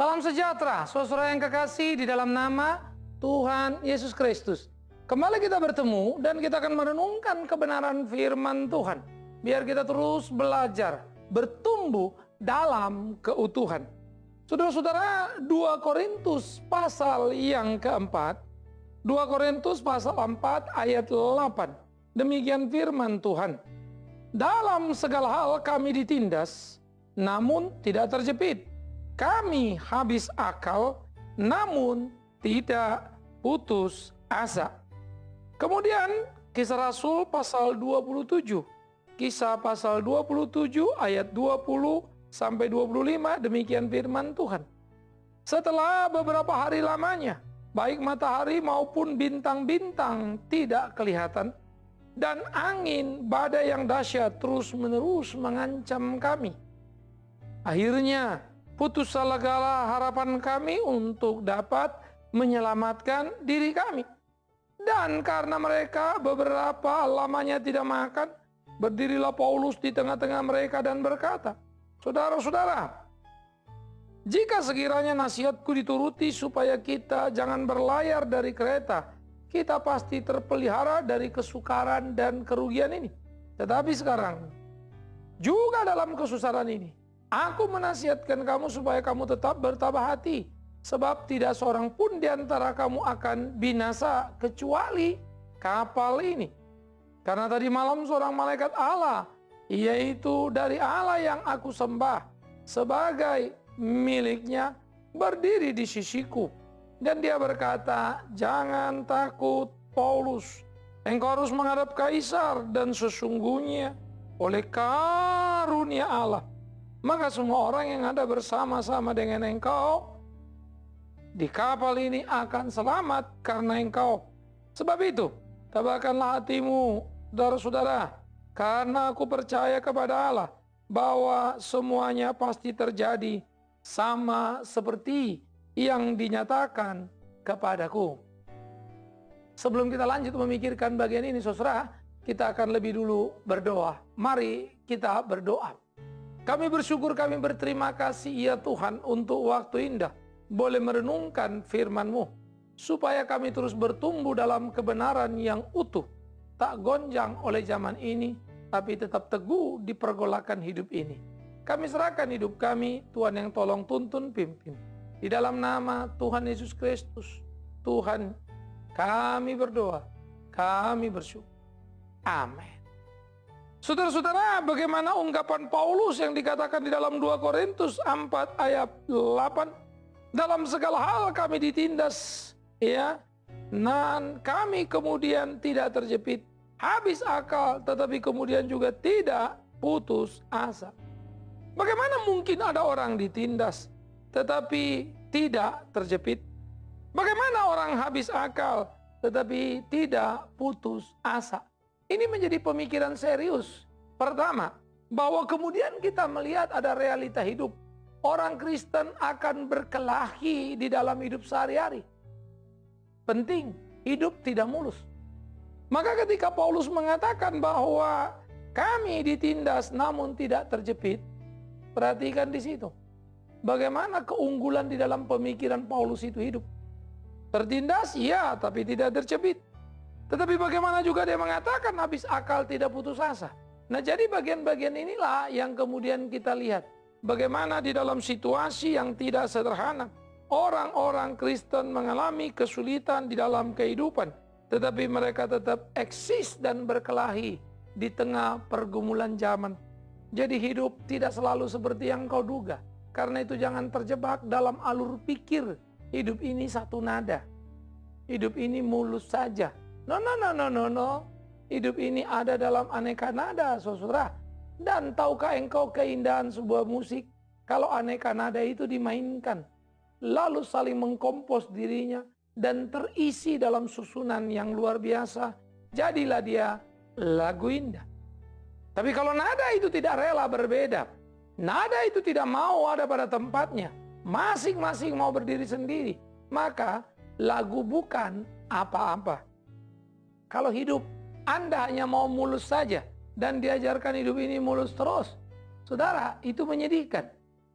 Salam sejahtera, saudara yang kekasih di dalam nama Tuhan Yesus Kristus. Kembali kita bertemu dan kita akan merenungkan kebenaran firman Tuhan. Biar kita terus belajar, bertumbuh dalam keutuhan. Saudara-saudara, 2 Korintus pasal yang keempat, 2 Korintus pasal 4 ayat 8. Demikian firman Tuhan. Dalam segala hal kami ditindas, namun tidak terjepit. Kami habis akal, namun tidak putus asa. Kemudian Kisah Rasul pasal 27. Kisah pasal 27 ayat 20 sampai 25, demikian firman Tuhan. Setelah beberapa hari lamanya, baik matahari maupun bintang-bintang tidak kelihatan, dan angin badai yang dahsyat terus-menerus mengancam kami. Akhirnya putuslah segala harapan kami untuk dapat menyelamatkan diri kami. Dan karena mereka beberapa lamanya tidak makan, berdirilah Paulus di tengah-tengah mereka dan berkata, "Saudara-saudara, jika sekiranya nasihatku dituruti supaya kita jangan berlayar dari kereta, kita pasti terpelihara dari kesukaran dan kerugian ini. Tetapi sekarang, juga dalam kesusaran ini, aku menasihatkan kamu supaya kamu tetap bertabah hati, sebab tidak seorang pun di antara kamu akan binasa kecuali kapal ini. Karena tadi malam seorang malaikat Allah, yaitu dari Allah yang aku sembah, sebagai miliknya, berdiri di sisiku. Dan dia berkata, 'Jangan takut, Paulus. Engkau harus menghadap Kaisar, dan sesungguhnya oleh karunia Allah, maka semua orang yang ada bersama-sama dengan engkau di kapal ini akan selamat karena engkau. Sebab itu, tabahkanlah hatimu, saudara-saudara, karena aku percaya kepada Allah bahwa semuanya pasti terjadi sama seperti yang dinyatakan kepadaku.'" Sebelum kita lanjut memikirkan bagian ini, saudara, kita akan lebih dulu berdoa. Mari kita berdoa. Kami bersyukur, kami berterima kasih ya Tuhan untuk waktu indah boleh merenungkan firman-Mu, supaya kami terus bertumbuh dalam kebenaran yang utuh, tak gonjang oleh zaman ini, tapi tetap teguh di pergolakan hidup ini. Kami serahkan hidup kami, Tuhan yang tolong tuntun pimpin. Di dalam nama Tuhan Yesus Kristus, Tuhan, kami berdoa, kami bersyukur. Amin. Saudara-saudara, bagaimana ungkapan Paulus yang dikatakan di dalam 2 Korintus 4 ayat 8? Dalam segala hal kami ditindas, ya, dan kami kemudian tidak terjepit, habis akal, tetapi kemudian juga tidak putus asa. Bagaimana mungkin ada orang ditindas, tetapi tidak terjepit? Bagaimana orang habis akal, tetapi tidak putus asa? Ini menjadi pemikiran serius. Pertama, bahwa kemudian kita melihat ada realita hidup. Orang Kristen akan berkelahi di dalam hidup sehari-hari. Penting, hidup tidak mulus. Maka ketika Paulus mengatakan bahwa kami ditindas namun tidak terjepit, perhatikan di situ. Bagaimana keunggulan di dalam pemikiran Paulus itu hidup. Tertindas, ya, tapi tidak terjepit. Tetapi bagaimana juga dia mengatakan habis akal tidak putus asa. Nah, jadi bagian-bagian inilah yang kemudian kita lihat. Bagaimana di dalam situasi yang tidak sederhana, orang-orang Kristen mengalami kesulitan di dalam kehidupan, tetapi mereka tetap eksis dan berkelahi di tengah pergumulan zaman. Jadi hidup tidak selalu seperti yang kau duga. Karena itu jangan terjebak dalam alur pikir, hidup ini satu nada, hidup ini mulus saja. No. Hidup ini ada dalam aneka nada, saudara. Dan tahukah engkau keindahan sebuah musik kalau aneka nada itu dimainkan, lalu saling mengkompos dirinya dan terisi dalam susunan yang luar biasa, jadilah dia lagu indah. Tapi kalau nada itu tidak rela berbeda, nada itu tidak mau ada pada tempatnya, masing-masing mau berdiri sendiri, maka lagu bukan apa-apa. Kalau hidup Anda hanya mau mulus saja, dan diajarkan hidup ini mulus terus, saudara, itu menyedihkan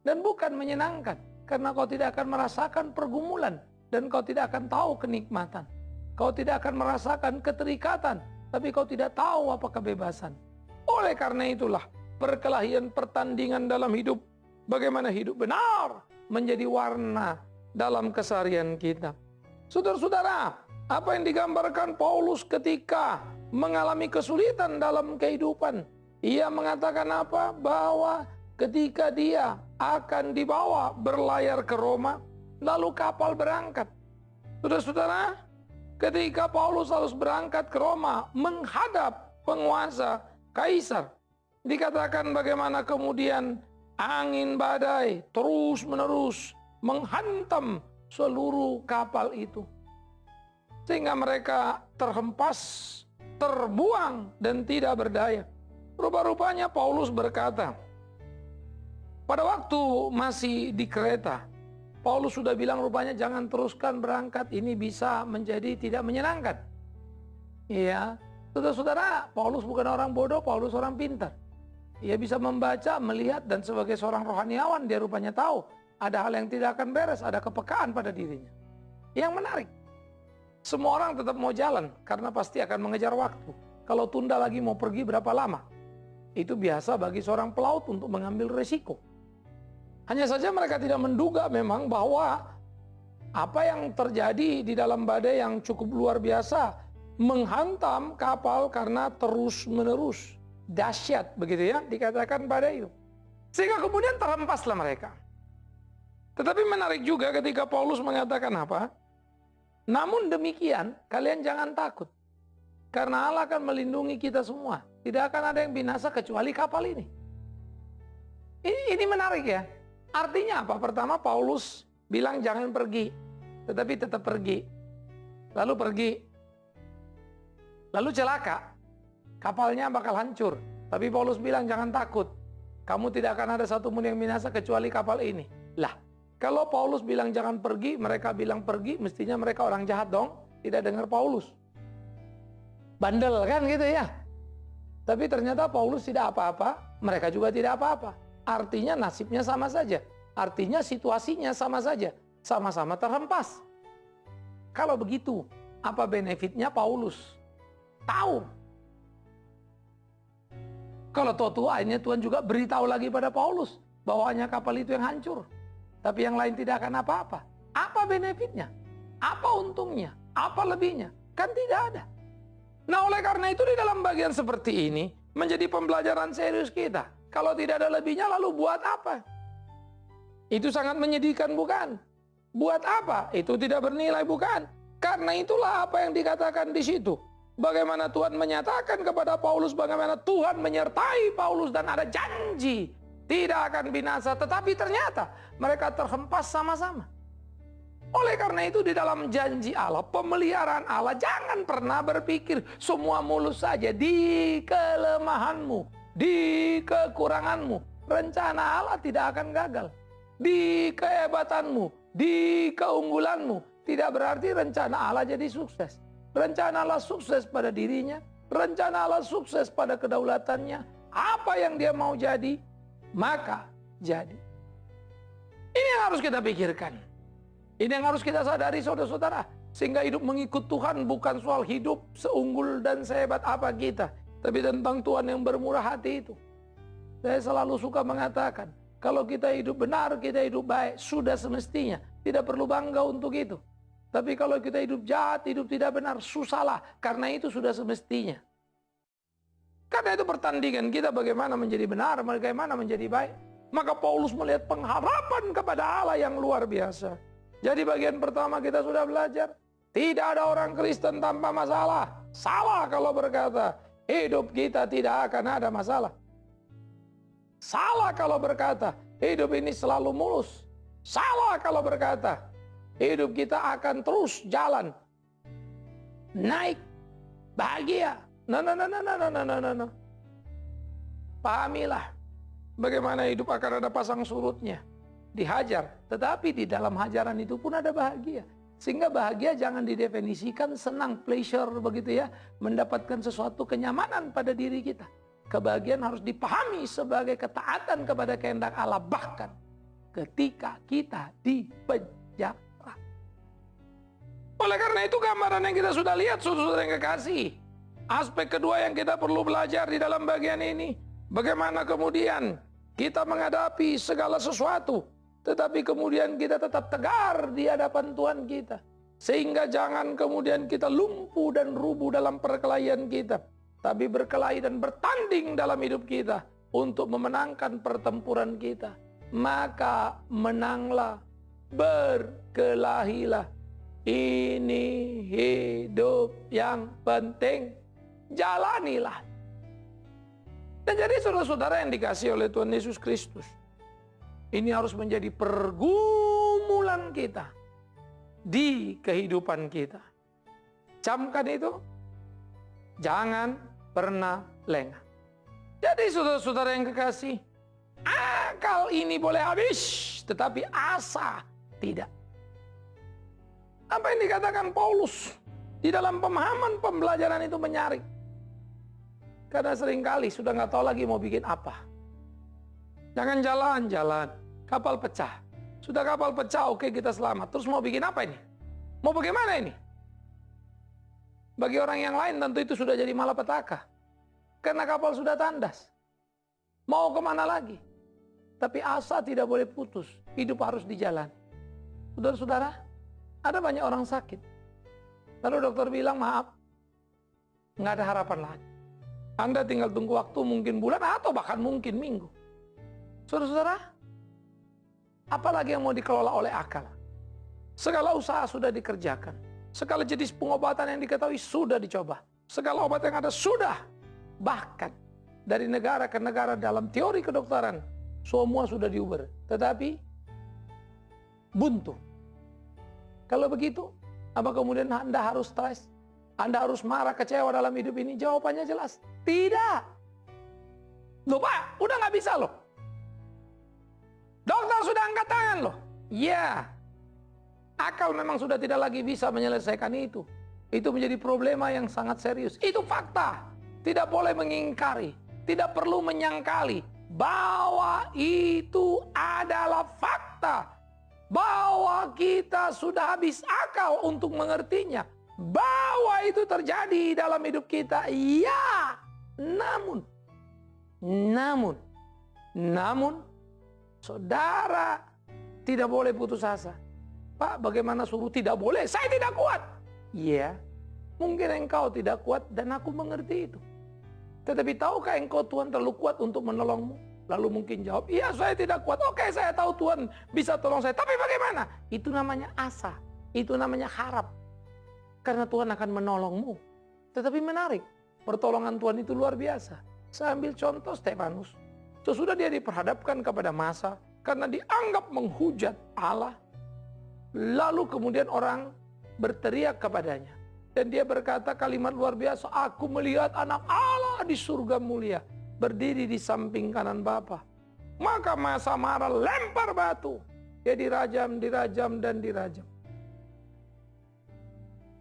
dan bukan menyenangkan. karena kau tidak akan merasakan pergumulan dan kau tidak akan tahu kenikmatan. Kau tidak akan merasakan keterikatan, tapi kau tidak tahu apa kebebasan. Oleh karena itulah, perkelahian pertandingan dalam hidup, bagaimana hidup benar menjadi warna dalam keseharian kita. Saudara-saudara, apa yang digambarkan Paulus ketika mengalami kesulitan dalam kehidupan? Ia mengatakan apa? Bahwa ketika dia akan dibawa berlayar ke Roma, lalu kapal berangkat. Saudara-saudara, ketika Paulus harus berangkat ke Roma menghadap penguasa Kaisar, dikatakan bagaimana kemudian angin badai terus-menerus menghantam seluruh kapal itu. Sehingga mereka terhempas, terbuang, dan tidak berdaya. Rupa-rupanya Paulus berkata, pada waktu masih di kereta, Paulus sudah bilang rupanya jangan teruskan berangkat, ini bisa menjadi tidak menyenangkan. Iya, saudara-saudara, Paulus bukan orang bodoh, Paulus orang pintar. Ia bisa membaca, melihat, dan sebagai seorang rohaniawan dia rupanya tahu ada hal yang tidak akan beres, ada kepekaan pada dirinya. Yang menarik, semua orang tetap mau jalan karena pasti akan mengejar waktu. Kalau tunda lagi mau pergi berapa lama? Itu biasa bagi seorang pelaut untuk mengambil resiko. Hanya saja mereka tidak menduga memang bahwa apa yang terjadi di dalam badai yang cukup luar biasa menghantam kapal karena terus-menerus dahsyat, begitu ya, dikatakan badai itu. Sehingga kemudian terhempaslah mereka. Tetapi menarik juga ketika Paulus mengatakan apa? Namun demikian, kalian jangan takut. Karena Allah akan melindungi kita semua. Tidak akan ada yang binasa kecuali kapal ini. Ini menarik ya. Artinya apa? Pertama, Paulus bilang jangan pergi, tetapi tetap pergi. Lalu pergi. Lalu celaka. Kapalnya bakal hancur. Tapi Paulus bilang jangan takut. Kamu tidak akan ada satu pun yang binasa kecuali kapal ini. Lah, kalau Paulus bilang jangan pergi, mereka bilang pergi, mestinya mereka orang jahat dong. Tidak dengar Paulus. Bandel kan gitu ya. Tapi ternyata Paulus tidak apa-apa, mereka juga tidak apa-apa. Artinya nasibnya sama saja. Artinya situasinya sama saja. Sama-sama terhempas. Kalau begitu, apa benefitnya Paulus? Tahu. Kalau toh akhirnya Tuhan juga beritahu lagi pada Paulus bahwa hanya kapal itu yang hancur. Tapi yang lain tidak akan apa-apa. Apa benefitnya? Apa untungnya? Apa lebihnya? Kan tidak ada. Nah, oleh karena itu di dalam bagian seperti ini menjadi pembelajaran serius kita. Kalau tidak ada lebihnya lalu buat apa? Itu sangat menyedihkan bukan? Buat apa? Itu tidak bernilai bukan? Karena itulah apa yang dikatakan di situ. Bagaimana Tuhan menyatakan kepada Paulus, bagaimana Tuhan menyertai Paulus dan ada janji tidak akan binasa, tetapi ternyata mereka terhempas sama-sama. Oleh karena itu di dalam janji Allah, pemeliharaan Allah, jangan pernah berpikir semua mulus saja. Di kelemahanmu, di kekuranganmu, rencana Allah tidak akan gagal. Di kehebatanmu, di keunggulanmu, tidak berarti rencana Allah jadi sukses. Rencana Allah sukses pada dirinya, rencana Allah sukses pada kedaulatannya. Apa yang dia mau jadi, maka jadi. Ini yang harus kita pikirkan. Ini yang harus kita sadari saudara-saudara. Sehingga hidup mengikut Tuhan bukan soal hidup seunggul dan sehebat apa kita. Tapi tentang Tuhan yang bermurah hati itu. Saya selalu suka mengatakan, kalau kita hidup benar, kita hidup baik, sudah semestinya. Tidak perlu bangga untuk itu. Tapi kalau kita hidup jahat, hidup tidak benar, susahlah. Karena itu sudah semestinya. Karena itu pertandingan kita bagaimana menjadi benar, bagaimana menjadi baik. Maka Paulus melihat pengharapan kepada Allah yang luar biasa. Jadi bagian pertama kita sudah belajar. Tidak ada orang Kristen tanpa masalah. Salah kalau berkata hidup kita tidak akan ada masalah. Salah kalau berkata hidup ini selalu mulus. Salah kalau berkata hidup kita akan terus jalan. Naik. Bahagia. No. Pahamilah bagaimana hidup akan ada pasang surutnya. Dihajar, tetapi di dalam hajaran itu pun ada bahagia. Sehingga bahagia jangan didefinisikan senang, pleasure begitu ya, mendapatkan sesuatu kenyamanan pada diri kita. Kebahagiaan harus dipahami sebagai ketaatan kepada kehendak Allah, bahkan ketika kita di penjara. Oleh karena itu gambaran yang kita sudah lihat, saudara yang kekasih. Aspek kedua yang kita perlu belajar di dalam bagian ini, bagaimana kemudian kita menghadapi segala sesuatu, tetapi kemudian kita tetap tegar di hadapan Tuhan kita. Sehingga jangan kemudian kita lumpuh dan rubuh dalam perkelahian kita, tapi berkelahi dan bertanding dalam hidup kita untuk memenangkan pertempuran kita. Maka menanglah, berkelahilah. Ini hidup yang penting, jalanilah. Dan jadi saudara-saudara yang dikasihi oleh Tuhan Yesus Kristus, ini harus menjadi pergumulan kita di kehidupan kita. Camkan itu, jangan pernah lengah. Jadi saudara-saudara yang kekasih, akal ini boleh habis, tetapi asa tidak. Apa yang dikatakan Paulus di dalam pemahaman pembelajaran itu menyaring. Karena seringkali sudah nggak tahu lagi mau bikin apa. Jangan jalan-jalan, kapal pecah. Sudah kapal pecah, oke kita selamat. Terus mau bikin apa ini? Mau bagaimana ini? Bagi orang yang lain tentu itu sudah jadi malapetaka. Karena kapal sudah tandas. Mau kemana lagi? Tapi asa tidak boleh putus. Hidup harus dijalani. Saudara-saudara, ada banyak orang sakit. Lalu dokter bilang, maaf, nggak ada harapan lagi. Anda tinggal tunggu waktu mungkin bulan atau bahkan mungkin minggu. Saudara-saudara, apalagi yang mau dikelola oleh akal? Segala usaha sudah dikerjakan. Segala jenis pengobatan yang diketahui sudah dicoba. Segala obat yang ada sudah. Bahkan dari negara ke negara dalam teori kedokteran, semua sudah diuber. Tetapi buntu. Kalau begitu, apa kemudian Anda harus stres? Anda harus marah, kecewa dalam hidup ini? Jawabannya jelas, tidak. Loh Pak, udah nggak bisa loh. Dokter sudah angkat tangan loh. Ya, akal memang sudah tidak lagi bisa menyelesaikan itu. Itu menjadi problema yang sangat serius. Itu fakta. Tidak boleh mengingkari. Tidak perlu menyangkali bahwa itu adalah fakta. Bahwa kita sudah habis akal untuk mengertinya. Bahwa itu terjadi dalam hidup kita. Ya, namun, saudara tidak boleh putus asa. Pak, bagaimana suruh tidak boleh? Saya tidak kuat. Iya, mungkin engkau tidak kuat dan aku mengerti itu. Tetapi tahukah engkau Tuhan terlalu kuat untuk menolongmu? Lalu mungkin jawab, iya saya tidak kuat. Oke, saya tahu Tuhan bisa tolong saya. Tapi bagaimana? Itu namanya asa. Itu namanya harap. Karena Tuhan akan menolongmu. Tetapi menarik. Pertolongan Tuhan itu luar biasa. Saya ambil contoh Stefanus. Sesudah dia diperhadapkan kepada massa. Karena dianggap menghujat Allah. Lalu kemudian orang berteriak kepadanya. Dan dia berkata kalimat luar biasa. Aku melihat anak Allah di surga mulia. Berdiri di samping kanan Bapa. Maka massa marah, lempar batu. Dia dirajam, dan dirajam.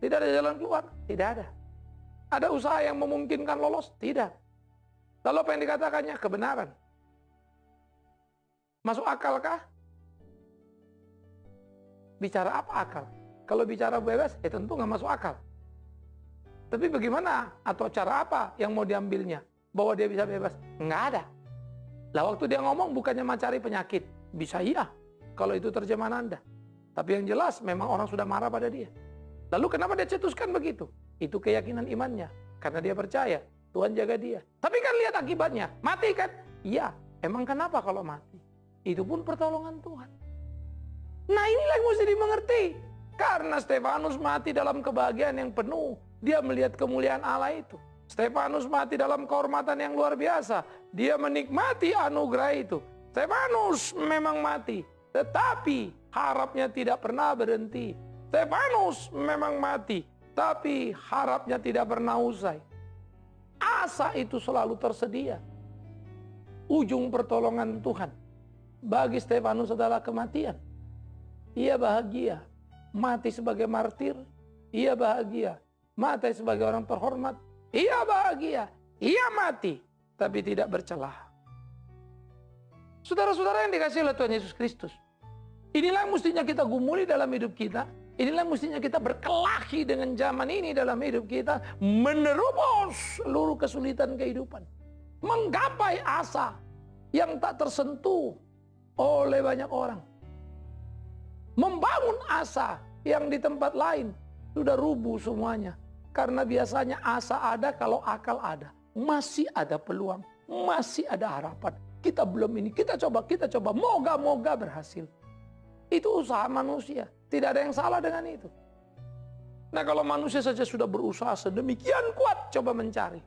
Tidak ada jalan keluar? Tidak ada. Ada usaha yang memungkinkan lolos? Tidak. Lalu apa yang dikatakannya? Kebenaran. Masuk akalkah? Bicara apa akal? Kalau bicara bebas, tentu nggak masuk akal. Tapi bagaimana? Atau cara apa yang mau diambilnya? Bahwa dia bisa bebas? Nggak ada. Lah waktu dia ngomong bukannya mencari penyakit. Bisa iya, kalau itu terjemahan Anda. Tapi yang jelas memang orang sudah marah pada dia. Lalu kenapa dia cetuskan begitu? Itu keyakinan imannya. Karena dia percaya Tuhan jaga dia. Tapi kan lihat akibatnya. Mati kan? Iya. Emang kenapa kalau mati? Itu pun pertolongan Tuhan. Nah inilah yang mesti dimengerti. Karena Stefanus mati dalam kebahagiaan yang penuh. Dia melihat kemuliaan Allah itu. Stefanus mati dalam kehormatan yang luar biasa. Dia menikmati anugerah itu. Stefanus memang mati. Tetapi harapnya tidak pernah berhenti. Stefanus memang mati. Tapi harapnya tidak pernah usai. Asa itu selalu tersedia. Ujung pertolongan Tuhan bagi Stefanus adalah kematian. Ia bahagia mati sebagai martir. Ia bahagia mati sebagai orang terhormat. Ia bahagia, ia mati, tapi tidak bercelah. Saudara-saudara yang dikasihi oleh Tuhan Yesus Kristus, Inilah yang mestinya kita gumuli dalam hidup kita. Inilah yang mestinya kita berkelahi dengan zaman ini dalam hidup kita. Menerobos seluruh kesulitan kehidupan. Menggapai asa yang tak tersentuh oleh banyak orang. Membangun asa yang di tempat lain sudah rubuh semuanya. Karena biasanya asa ada kalau akal ada. Masih ada peluang, masih ada harapan. Kita belum ini, kita coba. Moga-moga berhasil. Itu usaha manusia. Tidak ada yang salah dengan itu. Nah, kalau manusia saja sudah berusaha sedemikian kuat coba mencari.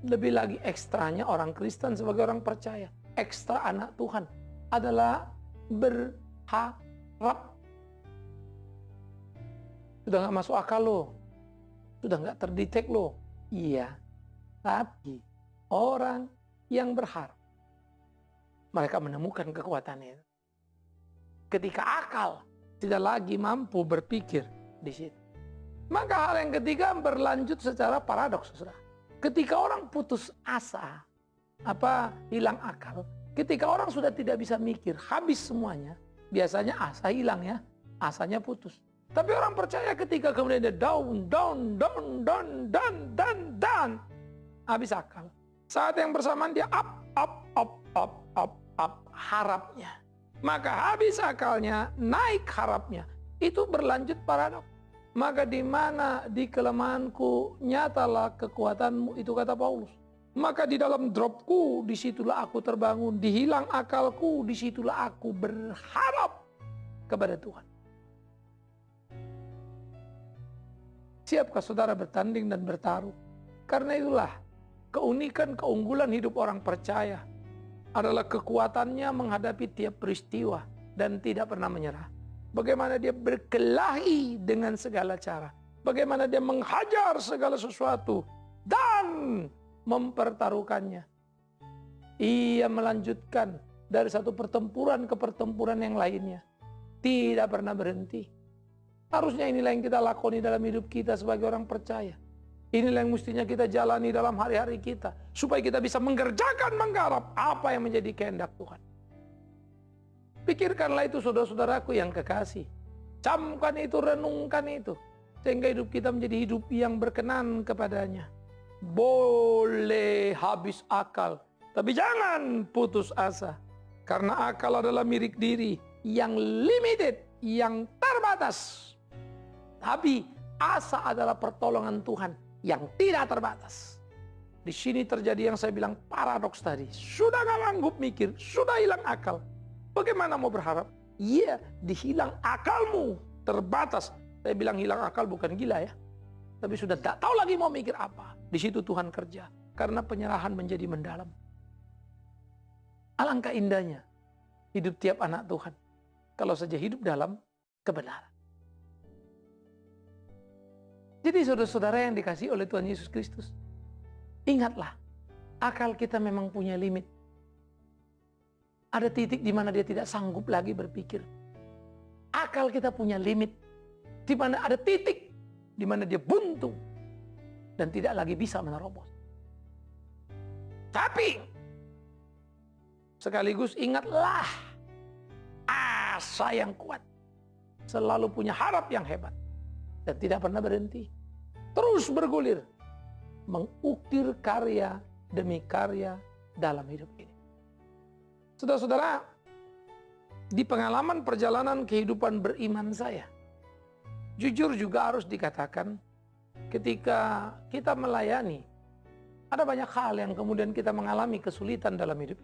Lebih lagi ekstranya orang Kristen sebagai orang percaya. Ekstra anak Tuhan adalah berharap. Sudah gak masuk akal loh. Sudah gak terdetek loh. Iya. Tapi orang yang berharap, mereka menemukan kekuatannya. Ketika akal tidak lagi mampu berpikir di situ. Maka hal yang ketiga berlanjut secara paradoks, saudara. Ketika orang putus asa, hilang akal. Ketika orang sudah tidak bisa mikir, habis semuanya. Biasanya asa hilang ya, asanya putus. Tapi orang percaya ketika kemudian dia down, habis akal. Saat yang bersamaan dia up, harapnya. Maka habis akalnya, naik harapnya. Itu berlanjut paradoks. Maka di mana di kelemahanku nyatalah kekuatanmu, itu kata Paulus. Maka di dalam dropku, disitulah aku terbangun. Dihilang akalku, disitulah aku berharap kepada Tuhan. Siapkah saudara bertanding dan bertaruh? Karena itulah keunikan, keunggulan hidup orang percaya adalah kekuatannya menghadapi tiap peristiwa dan tidak pernah menyerah. Bagaimana dia berkelahi dengan segala cara. Bagaimana dia menghajar segala sesuatu dan mempertaruhkannya. Ia melanjutkan dari satu pertempuran ke pertempuran yang lainnya. Tidak pernah berhenti. Harusnya inilah yang kita lakoni dalam hidup kita sebagai orang percaya. Inilah yang mestinya kita jalani dalam hari-hari kita. Supaya kita bisa menggarap apa yang menjadi kehendak Tuhan. Pikirkanlah itu saudara-saudaraku yang kekasih. Camkan itu, renungkan itu. Sehingga hidup kita menjadi hidup yang berkenan kepadanya. Boleh habis akal. Tapi jangan putus asa. Karena akal adalah milik diri. Yang limited, yang terbatas. Tapi asa adalah pertolongan Tuhan yang tidak terbatas. Di sini terjadi yang saya bilang paradoks tadi. Sudah gak sanggup mikir, sudah hilang akal. Bagaimana mau berharap? Iya, dihilang akalmu, terbatas. Saya bilang hilang akal bukan gila ya. Tapi sudah tak tahu lagi mau mikir apa. Di situ Tuhan kerja. Karena penyerahan menjadi mendalam. Alangkah indahnya hidup tiap anak Tuhan. Kalau saja hidup dalam kebenaran. Jadi saudara-saudara yang dikasihi oleh Tuhan Yesus Kristus, ingatlah, akal kita memang punya limit. Ada titik di mana dia tidak sanggup lagi berpikir. Akal kita punya limit, di mana ada titik di mana dia buntu dan tidak lagi bisa menerobos. Tapi sekaligus ingatlah, asa yang kuat selalu punya harap yang hebat. Dan tidak pernah berhenti. Terus bergulir. Mengukir karya demi karya dalam hidup ini. Saudara-saudara, di pengalaman perjalanan kehidupan beriman saya, jujur juga harus dikatakan, ketika kita melayani, ada banyak hal yang kemudian kita mengalami kesulitan dalam hidup.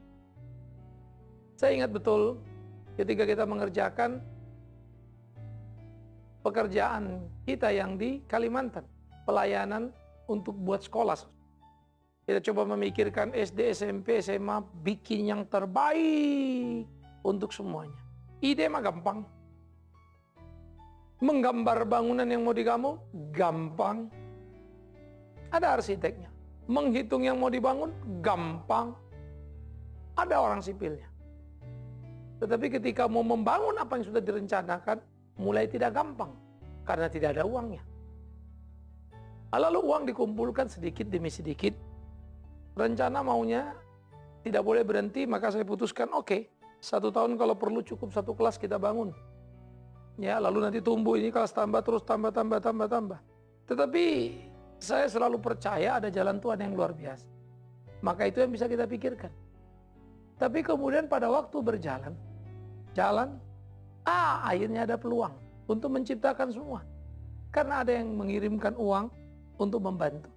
Saya ingat betul ketika kita mengerjakan pekerjaan kita yang di Kalimantan, pelayanan untuk buat sekolah. Kita coba memikirkan SD, SMP, SMA, bikin yang terbaik untuk semuanya. Ide mah gampang. Menggambar bangunan yang mau dibangun, gampang. Ada arsiteknya. Menghitung yang mau dibangun, gampang. Ada orang sipilnya. Tetapi ketika mau membangun apa yang sudah direncanakan, mulai tidak gampang, karena tidak ada uangnya. Lalu uang dikumpulkan sedikit demi sedikit. Rencana maunya tidak boleh berhenti, maka saya putuskan, oke, 1 tahun kalau perlu cukup 1 kelas kita bangun. Ya, lalu nanti tumbuh ini kelas tambah terus tambah. Tetapi saya selalu percaya ada jalan Tuhan yang luar biasa. Maka itu yang bisa kita pikirkan. Tapi kemudian pada waktu berjalan, akhirnya ada peluang untuk menciptakan semua. Karena ada yang mengirimkan uang untuk membantu.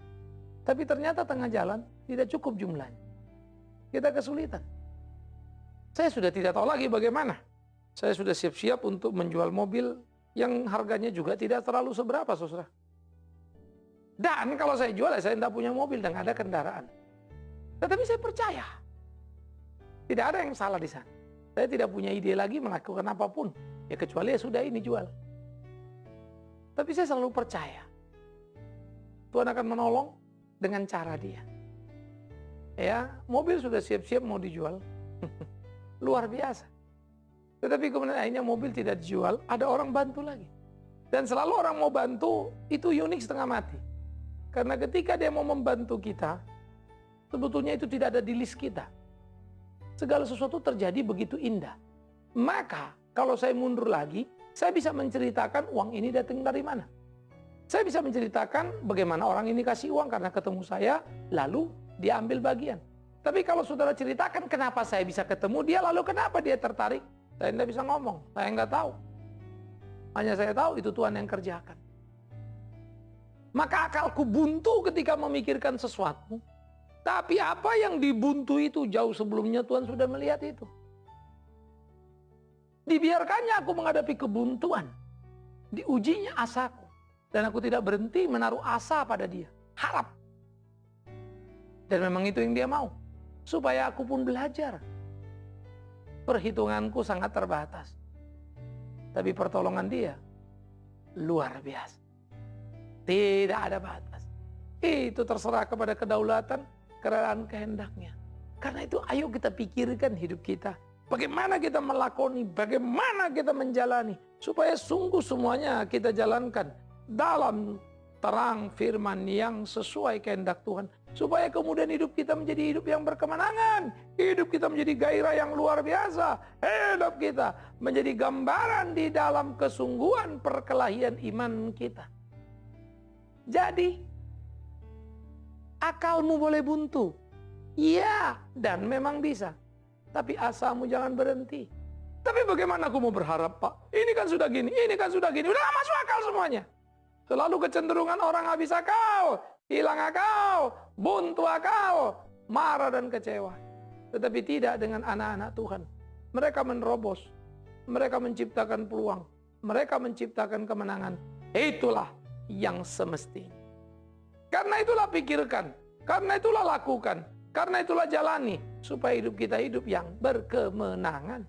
Tapi ternyata tengah jalan tidak cukup jumlahnya. Kita kesulitan. Saya sudah tidak tahu lagi bagaimana. Saya sudah siap-siap untuk menjual mobil yang harganya juga tidak terlalu seberapa, saudara. Dan kalau saya jual, saya tidak punya mobil dan ada kendaraan. Tetapi saya percaya. Tidak ada yang salah di sana. Saya tidak punya ide lagi melakukan apapun. Ya kecuali ya sudah ini jual. Tapi saya selalu percaya. Tuhan akan menolong dengan cara dia. Ya, mobil sudah siap-siap mau dijual. Luar biasa. Tetapi kemudian akhirnya mobil tidak dijual, ada orang bantu lagi. Dan selalu orang mau bantu, itu unik setengah mati. Karena ketika dia mau membantu kita, sebetulnya itu tidak ada di list kita. Segala sesuatu terjadi begitu indah. Maka kalau saya mundur lagi, saya bisa menceritakan uang ini datang dari mana. Saya bisa menceritakan bagaimana orang ini kasih uang karena ketemu saya, lalu dia ambil bagian. Tapi kalau saudara ceritakan kenapa saya bisa ketemu dia, lalu kenapa dia tertarik, saya tidak bisa ngomong, saya nggak tahu. Hanya saya tahu itu Tuhan yang kerjakan. Maka akalku buntu ketika memikirkan sesuatu. Tapi apa yang dibuntu itu jauh sebelumnya Tuhan sudah melihat itu. Dibiarkannya aku menghadapi kebuntuan. Diujinya asaku. Dan aku tidak berhenti menaruh asa pada dia. Harap. Dan memang itu yang dia mau. Supaya aku pun belajar. Perhitunganku sangat terbatas. Tapi pertolongan dia luar biasa. Tidak ada batas. Itu terserah kepada kedaulatan, keadaan kehendaknya. Karena itu ayo kita pikirkan hidup kita. Bagaimana kita melakoni, bagaimana kita menjalani. Supaya sungguh semuanya kita jalankan dalam terang firman yang sesuai kehendak Tuhan. Supaya kemudian hidup kita menjadi hidup yang berkemenangan. Hidup kita menjadi gairah yang luar biasa. Hidup kita menjadi gambaran di dalam kesungguhan perkelahian iman kita. Jadi, akalmu boleh buntu. Iya, dan memang bisa. Tapi asamu jangan berhenti. Tapi bagaimana aku mau berharap, Pak? Ini kan sudah gini, ini kan sudah gini. Udah gak masuk akal semuanya. Selalu kecenderungan orang habis akal, hilang akal, buntu akal, marah dan kecewa. Tetapi tidak dengan anak-anak Tuhan. Mereka menerobos, mereka menciptakan peluang, mereka menciptakan kemenangan. Itulah yang semestinya. Karena itulah pikirkan, karena itulah lakukan, karena itulah jalani, supaya hidup kita hidup yang berkemenangan.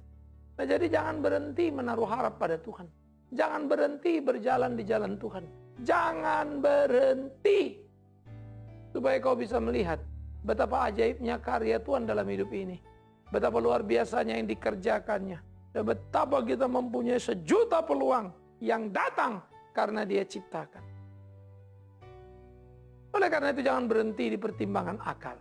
Nah, jadi jangan berhenti menaruh harap pada Tuhan. Jangan berhenti berjalan di jalan Tuhan. Jangan berhenti. Supaya kau bisa melihat betapa ajaibnya karya Tuhan dalam hidup ini. Betapa luar biasanya yang dikerjakannya. Dan betapa kita mempunyai sejuta peluang yang datang karena dia ciptakan. Oleh karena itu jangan berhenti di pertimbangan akal.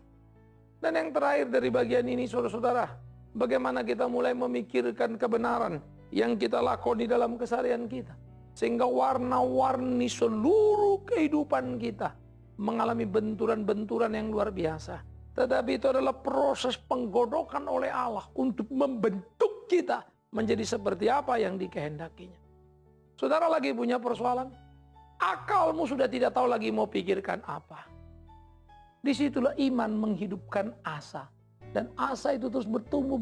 Dan yang terakhir dari bagian ini saudara-saudara, bagaimana kita mulai memikirkan kebenaran yang kita lakoni dalam keseharian kita. Sehingga warna-warni seluruh kehidupan kita mengalami benturan-benturan yang luar biasa. Tetapi itu adalah proses penggodokan oleh Allah untuk membentuk kita menjadi seperti apa yang dikehendakinya. Saudara lagi punya persoalan? Akalmu sudah tidak tahu lagi mau pikirkan apa. Disitulah iman menghidupkan asa. Dan asa itu terus bertumbuh.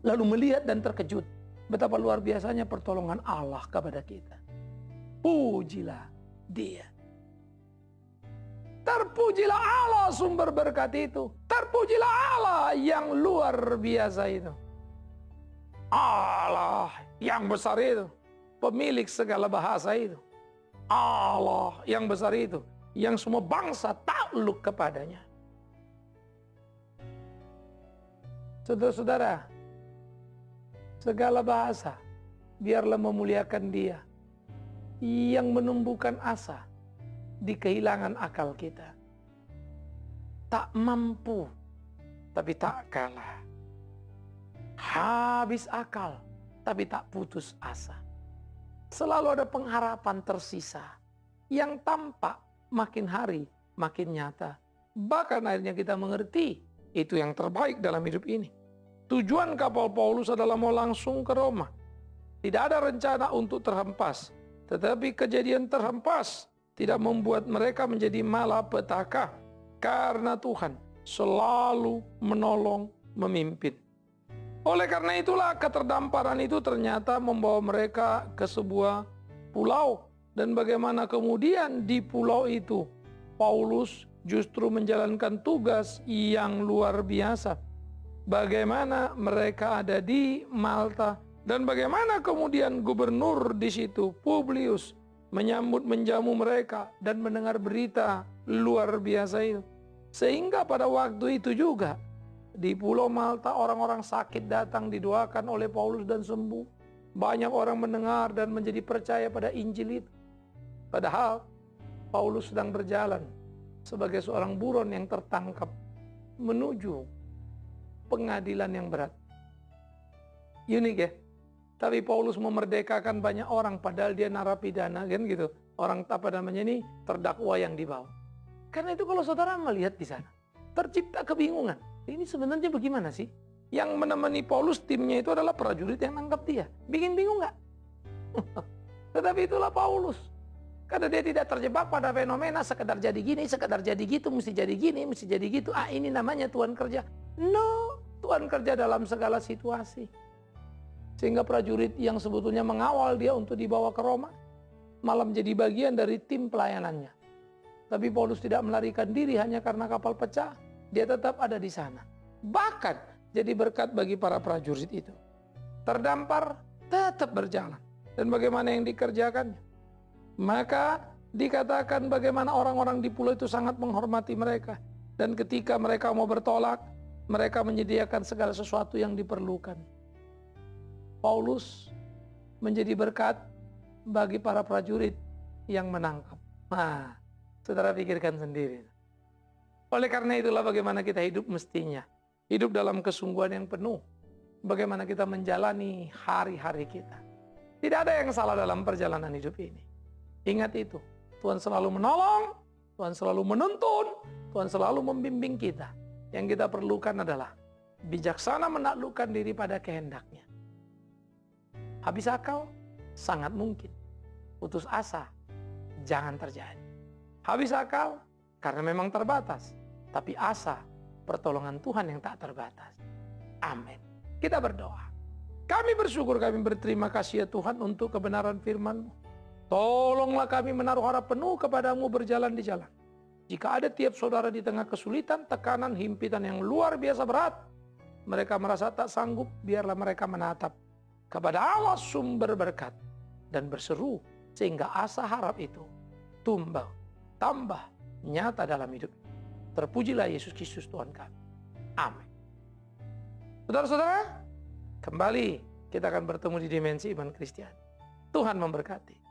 Lalu melihat dan terkejut. Betapa luar biasanya pertolongan Allah kepada kita. Pujilah dia. Terpujilah Allah sumber berkat itu. Terpujilah Allah yang luar biasa itu. Allah yang besar itu. Pemilik segala bahasa itu. Allah yang besar itu. Yang semua bangsa takluk kepadanya. Saudara-saudara, segala bahasa biarlah memuliakan dia yang menumbuhkan asa di kehilangan akal kita. Tak mampu, tapi tak kalah. habis akal, tapi tak putus asa. Selalu ada pengharapan tersisa yang tampak makin hari makin nyata. Bahkan akhirnya kita mengerti itu yang terbaik dalam hidup ini. Tujuan kapal Paulus adalah mau langsung ke Roma. Tidak ada rencana untuk terhempas, tetapi kejadian terhempas tidak membuat mereka menjadi malapetaka, karena Tuhan selalu menolong, memimpin. Oleh karena itulah keterdamparan itu ternyata membawa mereka ke sebuah pulau. Dan bagaimana kemudian di pulau itu Paulus justru menjalankan tugas yang luar biasa. Bagaimana mereka ada di Malta dan bagaimana kemudian gubernur di situ Publius menjamu mereka dan mendengar berita luar biasa itu. Sehingga pada waktu itu juga di Pulau Malta orang-orang sakit datang didoakan oleh Paulus dan sembuh. Banyak orang mendengar dan menjadi percaya pada Injil itu. Padahal Paulus sedang berjalan sebagai seorang buron yang tertangkap menuju pengadilan yang berat. Unik ya. Tapi Paulus memerdekakan banyak orang padahal dia narapidana kan gitu. Orang terdakwa yang dibawa. Karena itu kalau saudara melihat di sana tercipta kebingungan. Ini sebenarnya bagaimana sih? Yang menemani Paulus timnya itu adalah prajurit yang nangkap dia. Bikin bingung nggak? Tetapi itulah Paulus. Karena dia tidak terjebak pada fenomena sekedar jadi gini, sekedar jadi gitu, mesti jadi gini, mesti jadi gitu. Ini namanya Tuhan kerja. No, Tuhan kerja dalam segala situasi. Sehingga prajurit yang sebetulnya mengawal dia untuk dibawa ke Roma malah menjadi bagian dari tim pelayanannya. Tapi Paulus tidak melarikan diri hanya karena kapal pecah. Dia tetap ada di sana. Bahkan jadi berkat bagi para prajurit itu. Terdampar, tetap berjalan. Dan bagaimana yang dikerjakannya? Maka dikatakan bagaimana orang-orang di pulau itu sangat menghormati mereka. Dan ketika mereka mau bertolak, mereka menyediakan segala sesuatu yang diperlukan. Paulus menjadi berkat bagi para prajurit yang menangkap. Nah, saudara pikirkan sendiri. Oleh karena itulah bagaimana kita hidup mestinya. Hidup dalam kesungguhan yang penuh. Bagaimana kita menjalani hari-hari kita. Tidak ada yang salah dalam perjalanan hidup ini. Ingat itu. Tuhan selalu menolong. Tuhan selalu menuntun. Tuhan selalu membimbing kita. Yang kita perlukan adalah bijaksana menaklukkan diri pada kehendaknya. Habis akal? Sangat mungkin. Putus asa? Jangan terjadi. Habis akal? Karena memang terbatas. Tapi asa, pertolongan Tuhan yang tak terbatas. Amin. Kita berdoa. Kami bersyukur, kami berterima kasih ya Tuhan untuk kebenaran firman-Mu. Tolonglah kami menaruh harap penuh kepadamu berjalan di jalan. Jika ada tiap saudara di tengah kesulitan, tekanan, himpitan yang luar biasa berat, mereka merasa tak sanggup, biarlah mereka menatap kepada Allah sumber berkat dan berseru sehingga asa harap itu tumbuh, tambah nyata dalam hidup. Terpujilah Yesus Kristus Tuhan kami. Amin. Saudara-saudara, kembali kita akan bertemu di dimensi iman Kristiani. Tuhan memberkati.